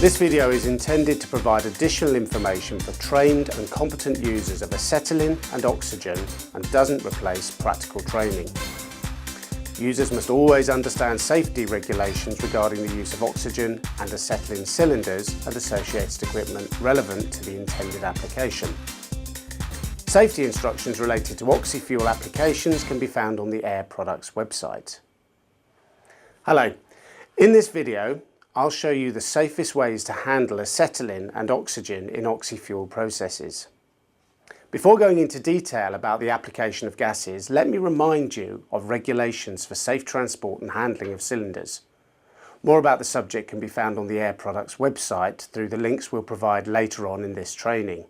This video is intended to provide additional information for trained and competent users of acetylene and oxygen and doesn't replace practical training. Users must always understand safety regulations regarding the use of oxygen and acetylene cylinders and associated equipment relevant to the intended application. Safety instructions related to oxy-fuel applications can be found on the Air Products website. Hello, in this video I'll show you the safest ways to handle acetylene and oxygen in oxy-fuel processes. Before going into detail about the application of gases, let me remind you of regulations for safe transport and handling of cylinders. More about the subject can be found on the Air Products website through the links we'll provide later on in this training.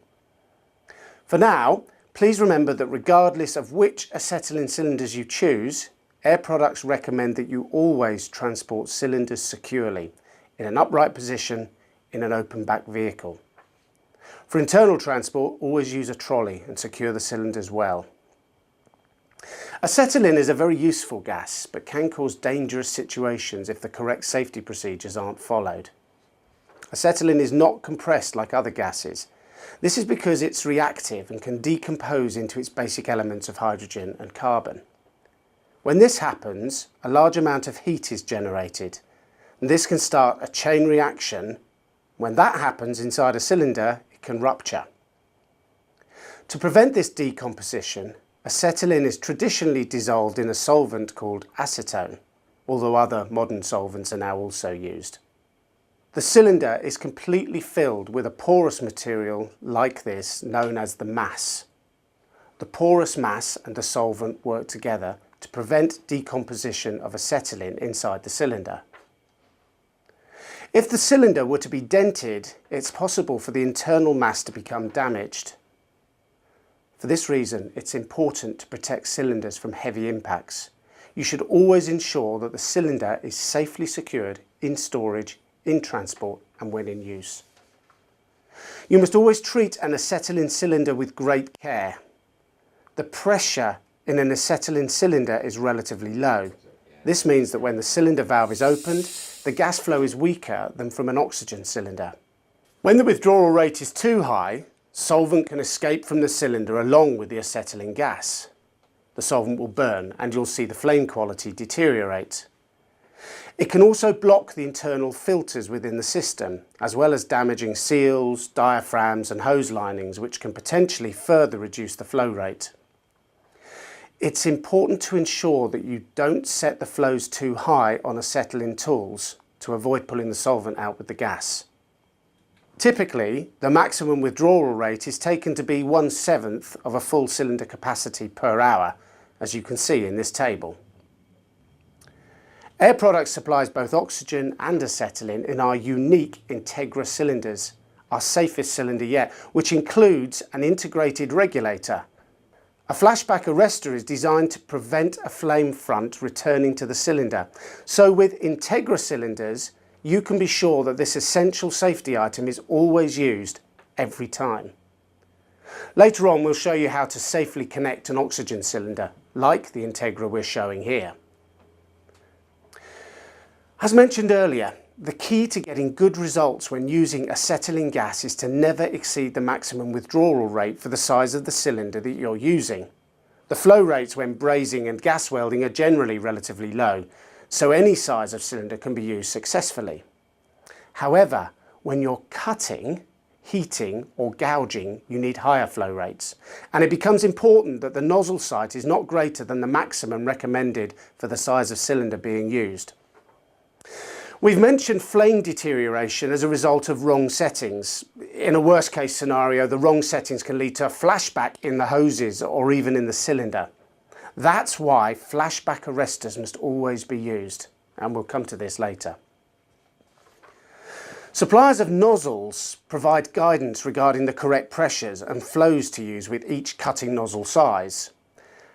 For now, please remember that regardless of which acetylene cylinders you choose, Air Products recommend that you always transport cylinders securely, in an upright position, in an open back vehicle. For internal transport, always use a trolley and secure the cylinders well. Acetylene is a very useful gas, but can cause dangerous situations if the correct safety procedures aren't followed. Acetylene is not compressed like other gases. This is because it's reactive and can decompose into its basic elements of hydrogen and carbon. When this happens, a large amount of heat is generated, and this can start a chain reaction. When that happens inside a cylinder, it can rupture. To prevent this decomposition, acetylene is traditionally dissolved in a solvent called acetone, although other modern solvents are now also used. The cylinder is completely filled with a porous material like this known as the mass. The porous mass and the solvent work together to prevent decomposition of acetylene inside the cylinder. If the cylinder were to be dented, it's possible for the internal mass to become damaged. For this reason, it's important to protect cylinders from heavy impacts. You should always ensure that the cylinder is safely secured in storage, in transport and when in use. You must always treat an acetylene cylinder with great care. The pressure in an acetylene cylinder is relatively low. This means that when the cylinder valve is opened, the gas flow is weaker than from an oxygen cylinder. When the withdrawal rate is too high, solvent can escape from the cylinder along with the acetylene gas. The solvent will burn and you'll see the flame quality deteriorate. It can also block the internal filters within the system, as well as damaging seals, diaphragms and hose linings, which can potentially further reduce the flow rate. It's important to ensure that you don't set the flows too high on acetylene tools to avoid pulling the solvent out with the gas. Typically, the maximum withdrawal rate is taken to be 1/7 of a full cylinder capacity per hour, as you can see in this table. Air Products supplies both oxygen and acetylene in our unique Integra cylinders, our safest cylinder yet, which includes an integrated regulator. A flashback arrestor is designed to prevent a flame front returning to the cylinder. So with Integra cylinders, you can be sure that this essential safety item is always used every time. Later on, we'll show you how to safely connect an oxygen cylinder, like the Integra we're showing here. As mentioned earlier, the key to getting good results when using acetylene gas is to never exceed the maximum withdrawal rate for the size of the cylinder that you're using. The flow rates when brazing and gas welding are generally relatively low, so any size of cylinder can be used successfully. However, when you're cutting, heating or gouging, you need higher flow rates, and it becomes important that the nozzle site is not greater than the maximum recommended for the size of cylinder being used. We've mentioned flame deterioration as a result of wrong settings. In a worst case scenario, the wrong settings can lead to a flashback in the hoses or even in the cylinder. That's why flashback arrestors must always be used, and we'll come to this later. Suppliers of nozzles provide guidance regarding the correct pressures and flows to use with each cutting nozzle size.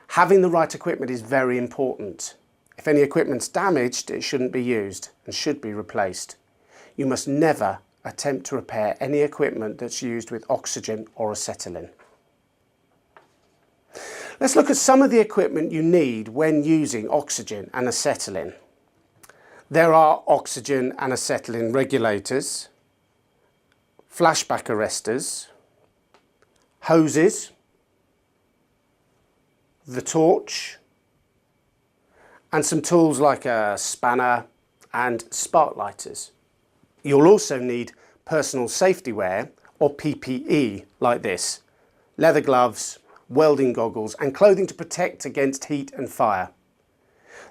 Having the right equipment is very important. If any equipment's damaged, it shouldn't be used and should be replaced. You must never attempt to repair any equipment that's used with oxygen or acetylene. Let's look at some of the equipment you need when using oxygen and acetylene. There are oxygen and acetylene regulators, flashback arrestors, hoses, the torch, and some tools like a spanner and spark lighters. You'll also need personal safety wear or PPE like this, leather gloves, welding goggles and clothing to protect against heat and fire.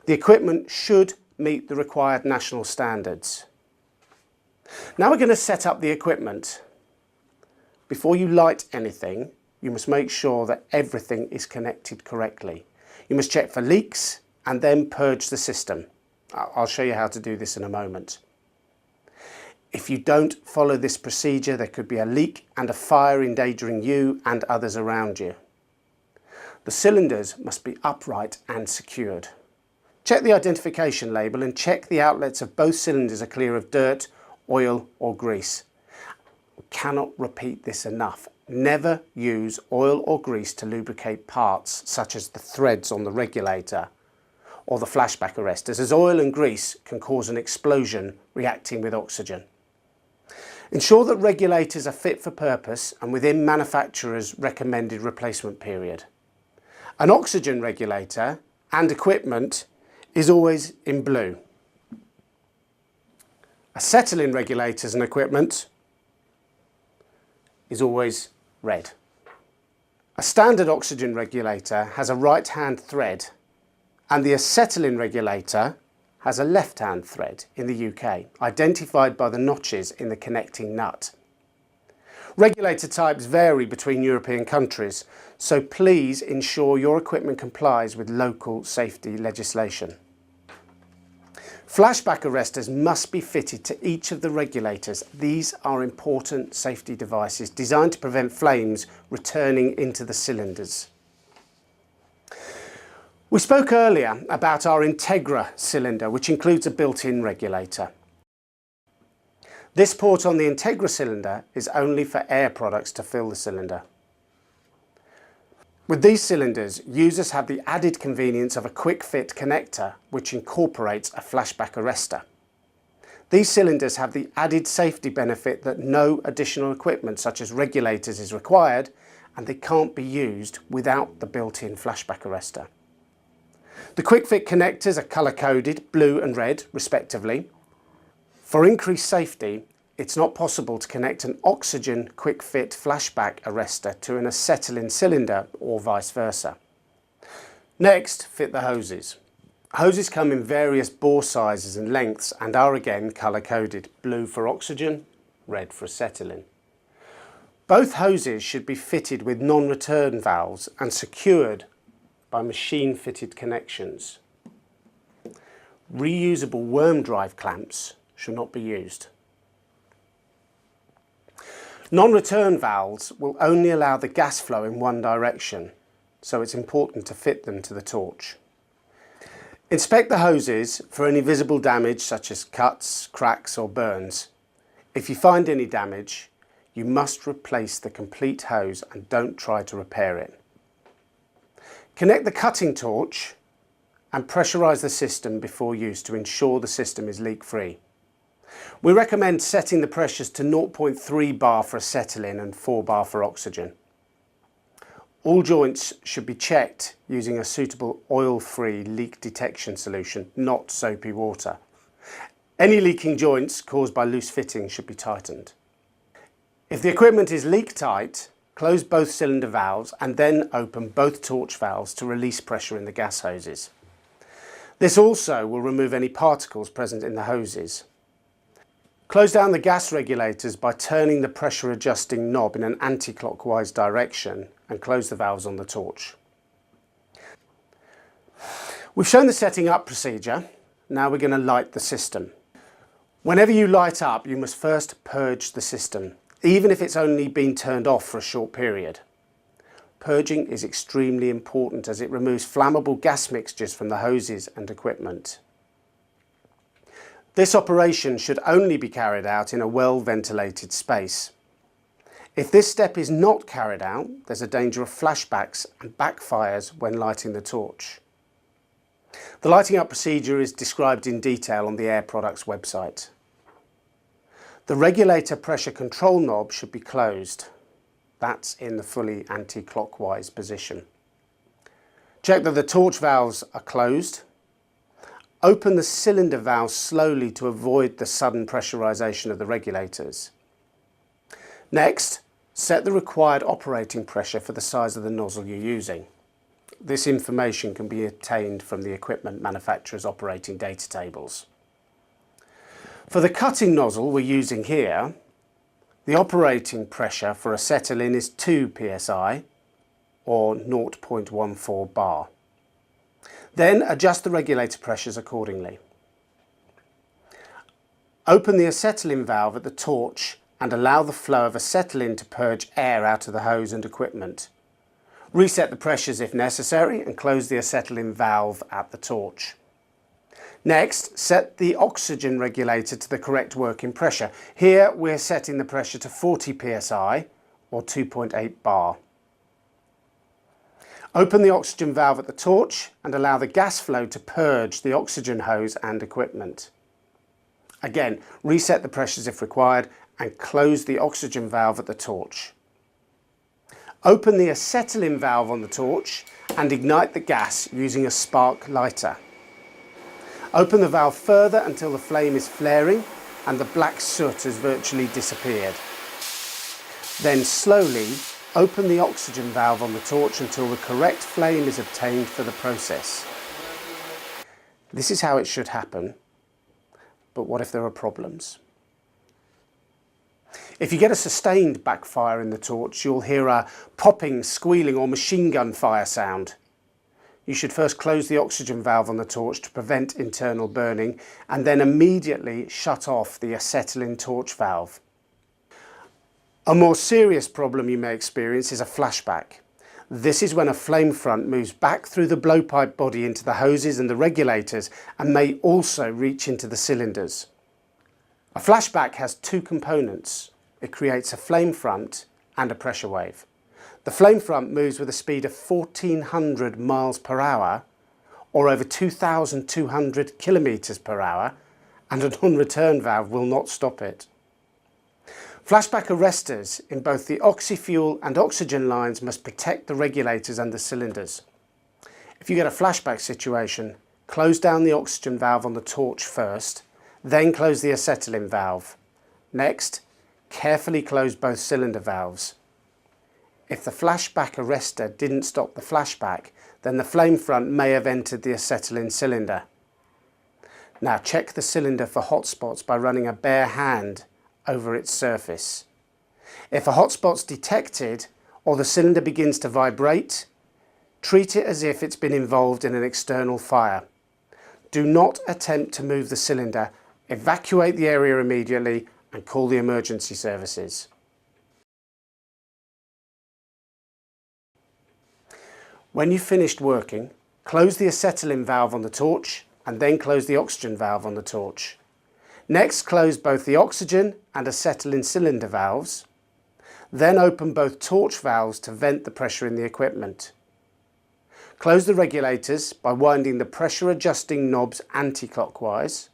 The equipment should meet the required national standards. Now we're going to set up the equipment. Before you light anything, you must make sure that everything is connected correctly. You must check for leaks and then purge the system. I'll show you how to do this in a moment. If you don't follow this procedure, there could be a leak and a fire endangering you and others around you. The cylinders must be upright and secured. Check the identification label and check the outlets of both cylinders are clear of dirt, oil or grease. I cannot repeat this enough. Never use oil or grease to lubricate parts such as the threads on the regulator or the flashback arrestors, as oil and grease can cause an explosion reacting with oxygen. Ensure that regulators are fit for purpose and within manufacturer's recommended replacement period. An oxygen regulator and equipment is always in blue. Acetylene regulators and equipment is always red. A standard oxygen regulator has a right-hand thread and the acetylene regulator has a left-hand thread in the UK, identified by the notches in the connecting nut. Regulator types vary between European countries, so please ensure your equipment complies with local safety legislation. Flashback arrestors must be fitted to each of the regulators. These are important safety devices designed to prevent flames returning into the cylinders. We spoke earlier about our Integra cylinder, which includes a built-in regulator. This port on the Integra cylinder is only for air products to fill the cylinder. With these cylinders, users have the added convenience of a kwik-fit connector, which incorporates a flashback arrestor. These cylinders have the added safety benefit that no additional equipment such as regulators is required, and they can't be used without the built-in flashback arrestor. The kwik-fit connectors are colour-coded, blue and red respectively. For increased safety, it's not possible to connect an oxygen kwik-fit flashback arrestor to an acetylene cylinder or vice versa. Next, fit the hoses. Hoses come in various bore sizes and lengths and are again colour-coded, blue for oxygen, red for acetylene. Both hoses should be fitted with non-return valves and secured by machine-fitted connections. Reusable worm drive clamps should not be used. Non-return valves will only allow the gas flow in one direction, so it's important to fit them to the torch. Inspect the hoses for any visible damage such as cuts, cracks or burns. If you find any damage, you must replace the complete hose and don't try to repair it. Connect the cutting torch and pressurise the system before use to ensure the system is leak-free. We recommend setting the pressures to 0.3 bar for acetylene and 4 bar for oxygen. All joints should be checked using a suitable oil-free leak detection solution, not soapy water. Any leaking joints caused by loose fitting should be tightened. If the equipment is leak tight, close both cylinder valves and then open both torch valves to release pressure in the gas hoses. This also will remove any particles present in the hoses. Close down the gas regulators by turning the pressure adjusting knob in an anti-clockwise direction and close the valves on the torch. We've shown the setting up procedure. Now we're going to light the system. Whenever you light up, you must first purge the system, even if it's only been turned off for a short period. Purging is extremely important as it removes flammable gas mixtures from the hoses and equipment. This operation should only be carried out in a well-ventilated space. If this step is not carried out, there's a danger of flashbacks and backfires when lighting the torch. The lighting up procedure is described in detail on the Air Products website. The regulator pressure control knob should be closed. That's in the fully anti-clockwise position. Check that the torch valves are closed. Open the cylinder valve slowly to avoid the sudden pressurization of the regulators. Next, set the required operating pressure for the size of the nozzle you're using. This information can be obtained from the equipment manufacturer's operating data tables. For the cutting nozzle we're using here, the operating pressure for acetylene is 2 psi or 0.14 bar. Then adjust the regulator pressures accordingly. Open the acetylene valve at the torch and allow the flow of acetylene to purge air out of the hose and equipment. Reset the pressures if necessary and close the acetylene valve at the torch. Next, set the oxygen regulator to the correct working pressure. Here we're setting the pressure to 40 psi or 2.8 bar. Open the oxygen valve at the torch and allow the gas flow to purge the oxygen hose and equipment. Again, reset the pressures if required and close the oxygen valve at the torch. Open the acetylene valve on the torch and ignite the gas using a spark lighter. Open the valve further until the flame is flaring and the black soot has virtually disappeared. Then slowly open the oxygen valve on the torch until the correct flame is obtained for the process. This is how it should happen, but what if there are problems? If you get a sustained backfire in the torch, you'll hear a popping, squealing or machine gun fire sound. You should first close the oxygen valve on the torch to prevent internal burning and then immediately shut off the acetylene torch valve. A more serious problem you may experience is a flashback. This is when a flame front moves back through the blowpipe body into the hoses and the regulators and may also reach into the cylinders. A flashback has two components. It creates a flame front and a pressure wave. The flame front moves with a speed of 1400 miles per hour or over 2,200 kilometers per hour, and a non-return valve will not stop it. Flashback arrestors in both the oxy-fuel and oxygen lines must protect the regulators and the cylinders. If you get a flashback situation, close down the oxygen valve on the torch first, then close the acetylene valve. Next, carefully close both cylinder valves. If the flashback arrestor didn't stop the flashback, then the flame front may have entered the acetylene cylinder. Now check the cylinder for hot spots by running a bare hand over its surface. If a hot spot's detected or the cylinder begins to vibrate, treat it as if it's been involved in an external fire. Do not attempt to move the cylinder. Evacuate the area immediately and call the emergency services. When you've finished working, close the acetylene valve on the torch and then close the oxygen valve on the torch. Next, close both the oxygen and acetylene cylinder valves. Then open both torch valves to vent the pressure in the equipment. Close the regulators by winding the pressure adjusting knobs anti-clockwise.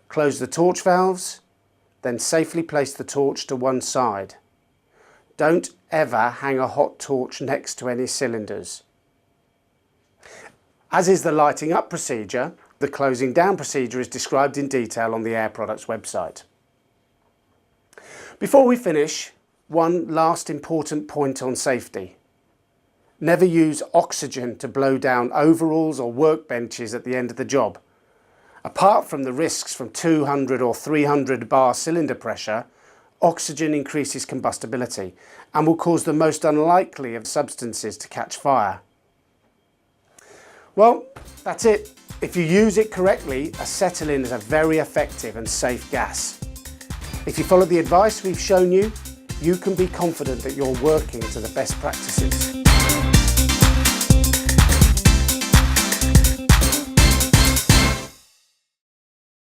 Close the torch valves, then safely place the torch to one side. Don't ever hang a hot torch next to any cylinders. As is the lighting up procedure, the closing down procedure is described in detail on the Air Products website. Before we finish, one last important point on safety. Never use oxygen to blow down overalls or workbenches at the end of the job. Apart from the risks from 200 or 300 bar cylinder pressure, oxygen increases combustibility and will cause the most unlikely of substances to catch fire. Well, that's it. If you use it correctly, acetylene is a very effective and safe gas. If you follow the advice we've shown you, you can be confident that you're working to the best practices.